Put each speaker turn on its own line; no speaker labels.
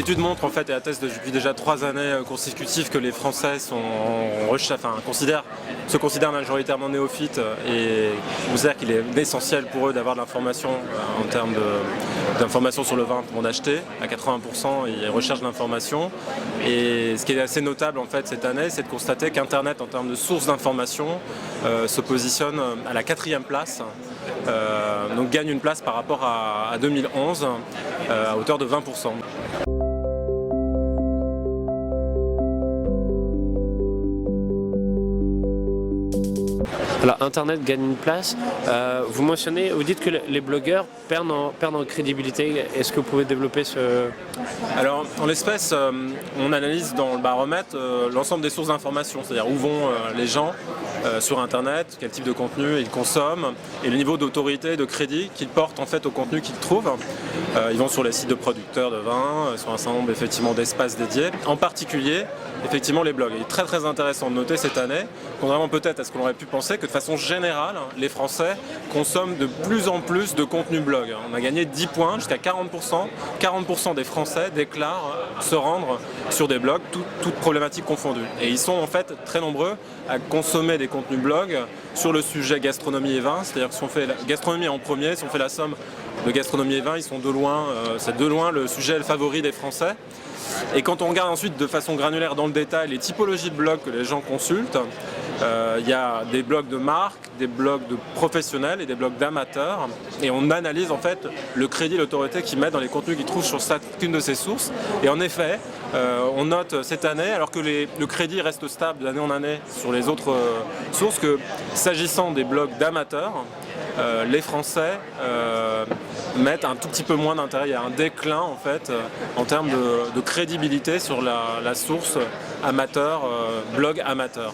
L'étude montre en fait et atteste depuis déjà 3 années consécutives que les Français se considèrent majoritairement néophytes et considèrent qu'il est essentiel pour eux d'avoir de l'information en termes d'informations sur le vin qu'ils vont acheter. À 80%, ils recherchent l'information. Et ce qui est assez notable en fait cette année, c'est de constater qu'Internet en termes de sources d'information se positionne à la 4e place. Donc gagne une place par rapport à 2011 à hauteur de 20%.
Alors Internet gagne une place, vous dites que les blogueurs perdent en crédibilité. Est-ce que vous pouvez développer ce...
Alors en l'espèce, on analyse dans le baromètre l'ensemble des sources d'information, c'est-à-dire où vont les gens sur Internet, quel type de contenu ils consomment et le niveau d'autorité et de crédit qu'ils portent en fait au contenu qu'ils trouvent. Ils vont sur les sites de producteurs de vin, sur un certain nombre effectivement d'espaces dédiés, en particulier effectivement les blogs. Il est très très intéressant de noter cette année, contrairement peut-être à ce qu'on aurait pu penser, que de façon générale, les Français consomment de plus en plus de contenu blog. On a gagné 10 points, jusqu'à 40%. 40% des Français déclarent se rendre sur des blogs, toutes problématiques confondues. Et ils sont en fait très nombreux à consommer des contenus blog sur le sujet gastronomie et vin, c'est-à-dire que si on fait la gastronomie en premier, si on fait la somme de gastronomie et vin, ils sont de loin, c'est de loin le sujet favori des Français. Et quand on regarde ensuite de façon granulaire dans le détail les typologies de blogs que les gens consultent, il y a des blogs de marques, des blogs de professionnels et des blogs d'amateurs. Et on analyse en fait le crédit et l'autorité qu'ils mettent dans les contenus qu'ils trouvent sur chacune de ces sources. Et en effet, on note cette année, alors que le crédit reste stable d'année en année sur les autres sources, que s'agissant des blogs d'amateurs, les Français mettent un tout petit peu moins d'intérêt. Il y a un déclin en fait en termes de crédibilité sur la source amateur, blog amateur.